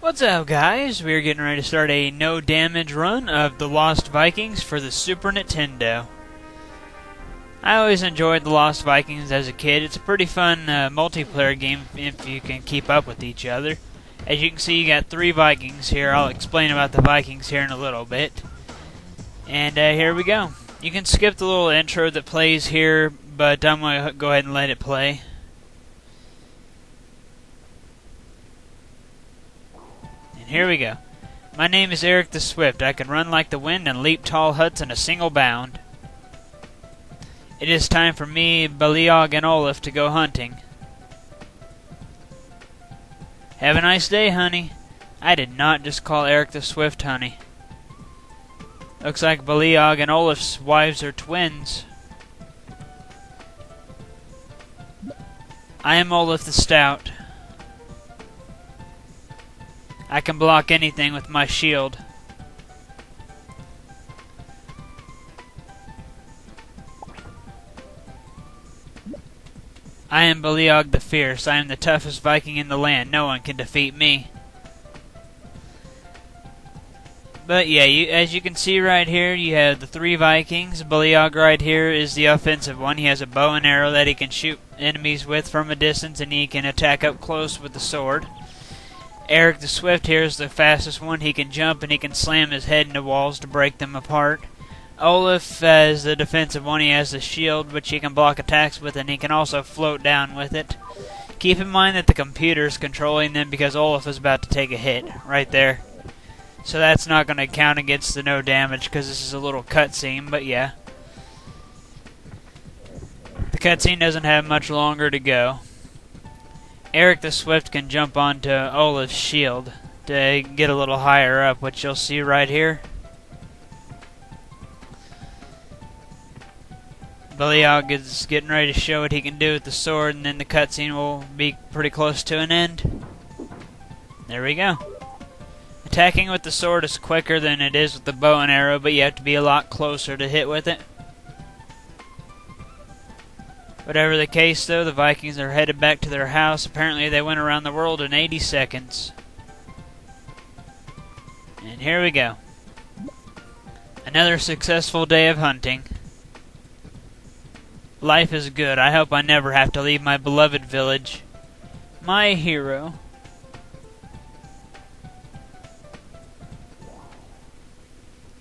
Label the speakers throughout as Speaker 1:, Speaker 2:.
Speaker 1: What's up, guys? We're getting ready to start a no-damage run of The Lost Vikings for the Super Nintendo. I always enjoyed The Lost Vikings as a kid. It's a pretty fun multiplayer game if you can keep up with each other. As you can see, you got 3 Vikings here. I'll explain about the Vikings here in a little bit. And here we go. You can skip the little intro that plays here, but I'm going to go ahead and let it play. And here we go. My name is Eric the Swift. I can run like the wind and leap tall huts in a single bound. It is time for me, Beliog, and Olaf to go hunting. Have a nice day, honey. I did not just call Eric the Swift honey. Looks like Beliog and Olaf's wives are twins. I am Olaf the Stout. I can block anything with my shield. I am Beliog the Fierce. I am the toughest Viking in the land. No one can defeat me. But yeah, as you can see right here, you have the 3 Vikings. Beliog right here is the offensive one. He has a bow and arrow that he can shoot enemies with from a distance, and he can attack up close with the sword. Eric the Swift here is the fastest one. He can jump and he can slam his head into walls to break them apart. Olaf is the defensive one. He has the shield, which he can block attacks with, and he can also float down with it. Keep in mind that the computer is controlling them because Olaf is about to take a hit right there. So that's not going to count against the no damage because this is a little cutscene, but yeah. The cutscene doesn't have much longer to go. Eric the Swift can jump onto Olaf's shield to get a little higher up, which you'll see right here. Beliog is getting ready to show what he can do with the sword, and then the cutscene will be pretty close to an end. There we go. Attacking with the sword is quicker than it is with the bow and arrow, but you have to be a lot closer to hit with it. Whatever the case, though, the Vikings are headed back to their house. Apparently they went around the world in 80 seconds. And here we go. Another successful day of hunting. Life is good. I hope I never have to leave my beloved village. My hero.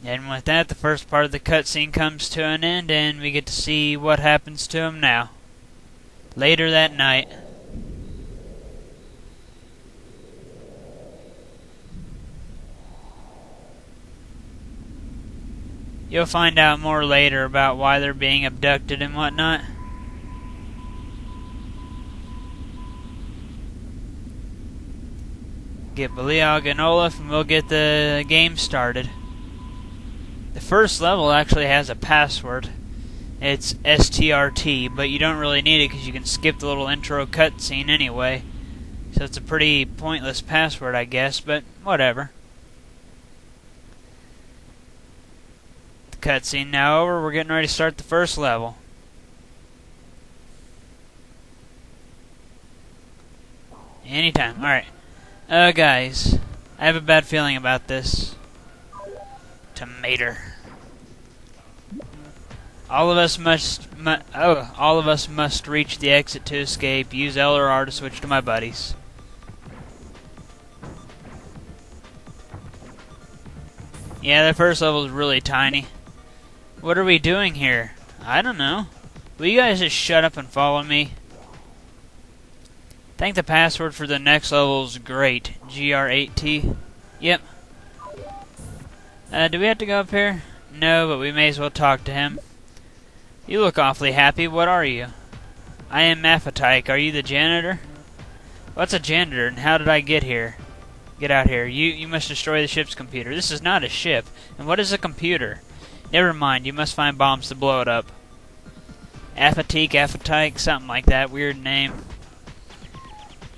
Speaker 1: And with that, the first part of the cutscene comes to an end, and we get to see what happens to him now. Later that night. You'll find out more later about why they're being abducted and whatnot. Get Beliog and Olaf, and we'll get the game started. The first level actually has a password. It's STRT, but you don't really need it because you can skip the little intro cutscene anyway. So it's a pretty pointless password, I guess, but whatever. The cutscene now over, we're getting ready to start the first level. Anytime, alright. Guys, I have a bad feeling about this. Tomato. All of us must reach the exit to escape. Use L or R to switch to my buddies. Yeah, the first level is really tiny. What are we doing here? I don't know. Will you guys just shut up and follow me? I think the password for the next level is great. GR8T. Yep. Do we have to go up here? No, but we may as well talk to him. You look awfully happy. What are you? I am Maphatike. Are you the janitor? What's a janitor, and how did I get here? Get out here. You must destroy the ship's computer. This is not a ship. And what is a computer? Never mind. You must find bombs to blow it up. Aphatike, something like that. Weird name.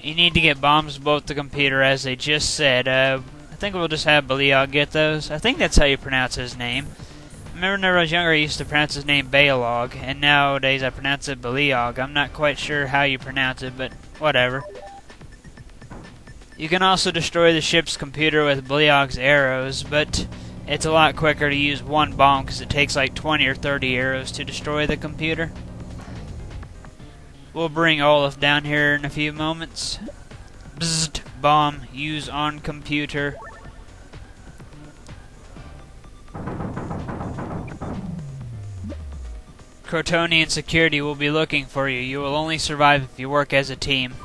Speaker 1: You need to get bombs to blow up the computer, as they just said. I think we'll just have Beliog get those. I think that's how you pronounce his name. I remember when I was younger I used to pronounce his name Baelog, and nowadays I pronounce it Beliog. I'm not quite sure how you pronounce it, but whatever. You can also destroy the ship's computer with Bleog's arrows, but it's a lot quicker to use one bomb because it takes like 20 or 30 arrows to destroy the computer. We'll bring Olaf down here in a few moments. Bzzzt, bomb, use on computer. Crotonian security will be looking for you. You will only survive if you work as a team.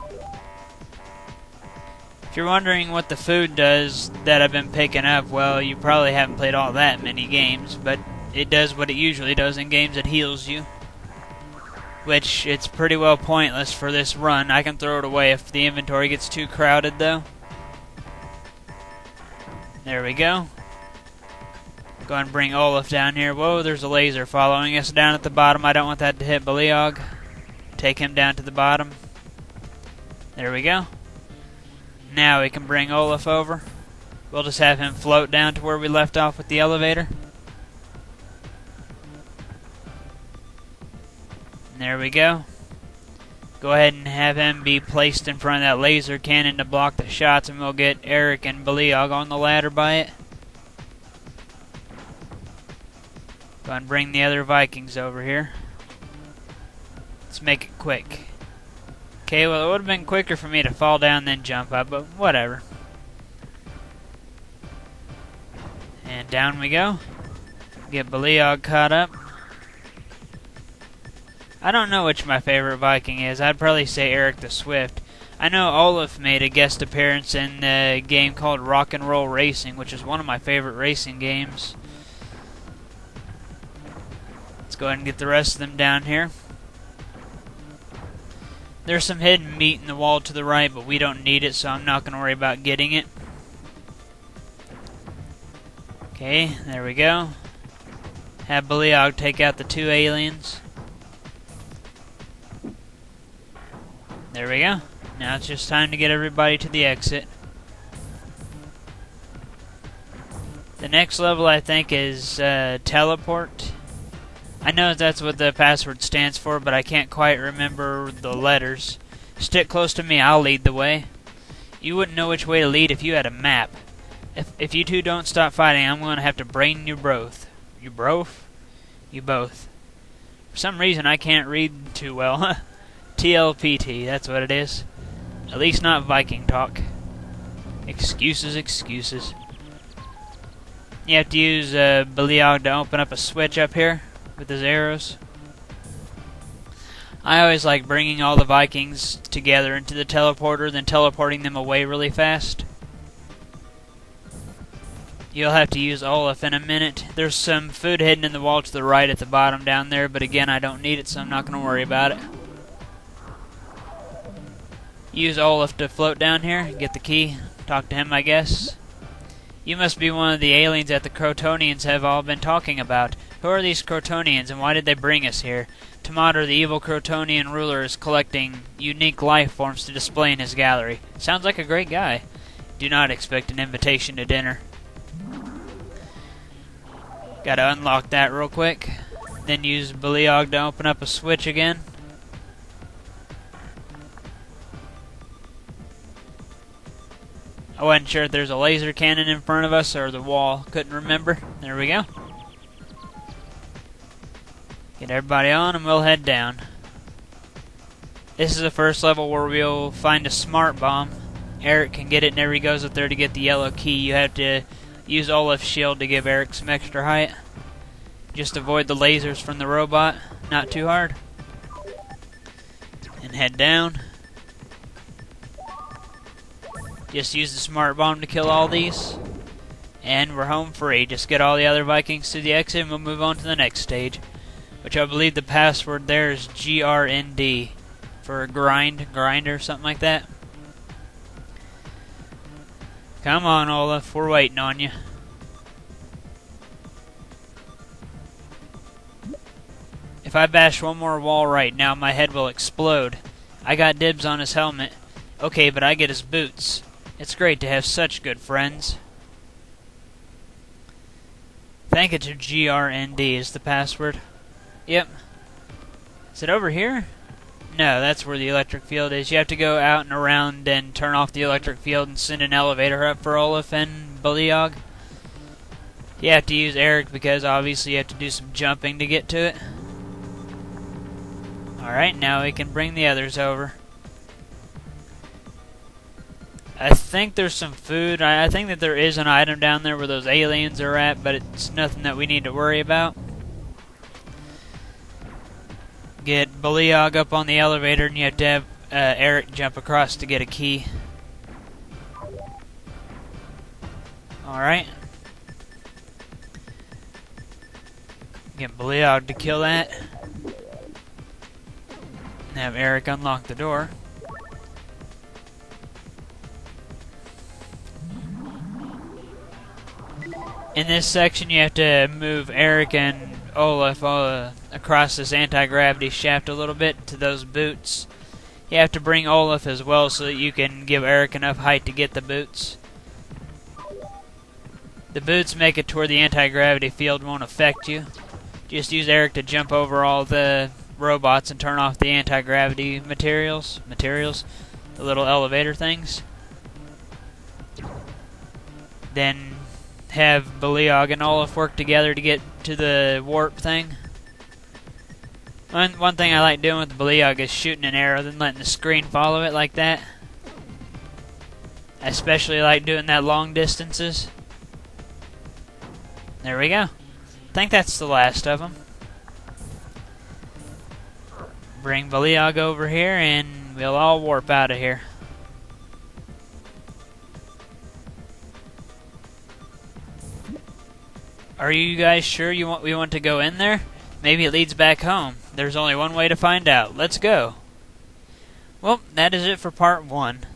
Speaker 1: If you're wondering what the food does that I've been picking up, well, you probably haven't played all that many games, but it does what it usually does in games. It heals you. Which, it's pretty well pointless for this run. I can throw it away if the inventory gets too crowded, though. There we go. Go and bring Olaf down here. Whoa, there's a laser following us down at the bottom. I don't want that to hit Bleog. Take him down to the bottom. There we go. Now we can bring Olaf over. We'll just have him float down to where we left off with the elevator. There we go. Go ahead and have him be placed in front of that laser cannon to block the shots, and we'll get Eric and Bleog on the ladder by it. Go and bring the other Vikings over here. Let's make it quick. Okay, well, it would have been quicker for me to fall down then jump up, but whatever. And down we go. Get Bleog caught up. I don't know which my favorite Viking is. I'd probably say Eric the Swift. I know Olaf made a guest appearance in a game called Rock and Roll Racing, which is one of my favorite racing games. Let's go ahead and get the rest of them down here. There's some hidden meat in the wall to the right, but we don't need it, so I'm not going to worry about getting it. Okay, there we go. Have Bleog take out the two aliens. There we go. Now it's just time to get everybody to the exit. The next level, I think, is teleport. I know that's what the password stands for, but I can't quite remember the letters. Stick close to me, I'll lead the way. You wouldn't know which way to lead if you had a map. If you two don't stop fighting, I'm going to have to brain you both. You both? You both. For some reason, I can't read too well. TLPT, that's what it is. At least not Viking talk. Excuses, excuses. You have to use Bleog to open up a switch up here with his arrows. I always like bringing all the Vikings together into the teleporter, then teleporting them away really fast. You'll have to use Olaf in a minute. There's some food hidden in the wall to the right at the bottom down there, but again, I don't need it, so I'm not going to worry about it. Use Olaf to float down here, get the key, talk to him, I guess. You must be one of the aliens that the Crotonians have all been talking about. Who are these Crotonians, and why did they bring us here? Tomater, the evil Crotonian ruler, is collecting unique life forms to display in his gallery. Sounds like a great guy. Do not expect an invitation to dinner. Gotta unlock that real quick. Then use Bleog to open up a switch again. I wasn't sure if there's a laser cannon in front of us or the wall. Couldn't remember. There we go. Get everybody on and we'll head down. This is the first level where we'll find a smart bomb. Eric can get it whenever he goes up there to get the yellow key. You have to use Olaf's shield to give Eric some extra height. Just avoid the lasers from the robot. Not too hard. And head down. Just use the smart bomb to kill all these. And we're home free. Just get all the other Vikings to the exit and we'll move on to the next stage. Which I believe the password there is GRND. For grinder, something like that. Come on, Olaf. We're waiting on you. If I bash one more wall right now, my head will explode. I got dibs on his helmet. Okay, but I get his boots. It's great to have such good friends. Thank it to GRND is the password. Yep. Is it over here? No, that's where the electric field is. You have to go out and around and turn off the electric field and send an elevator up for Olaf and Beliog. You have to use Eric because obviously you have to do some jumping to get to it. Alright, now we can bring the others over. I think there's some food. I think that there is an item down there where those aliens are at, but it's nothing that we need to worry about. Get Beliog up on the elevator, and you have to have Eric jump across to get a key. Alright. Get Beliog to kill that. And have Eric unlock the door. In this section, you have to move Eric and Olaf across this anti-gravity shaft a little bit to those boots. You have to bring Olaf as well so that you can give Eric enough height to get the boots. The boots make it to where the anti-gravity field won't affect you. Just use Eric to jump over all the robots and turn off the anti-gravity materials, the little elevator things. Then have Beliog and Olaf work together to get to the warp thing. One thing I like doing with Beliog is shooting an arrow, then letting the screen follow it like that. I especially like doing that long distances. There we go. I think that's the last of them. Bring Beliog over here and we'll all warp out of here. Are you guys sure we want to go in there? Maybe it leads back home. There's only one way to find out. Let's go. Well, that is it for part 1.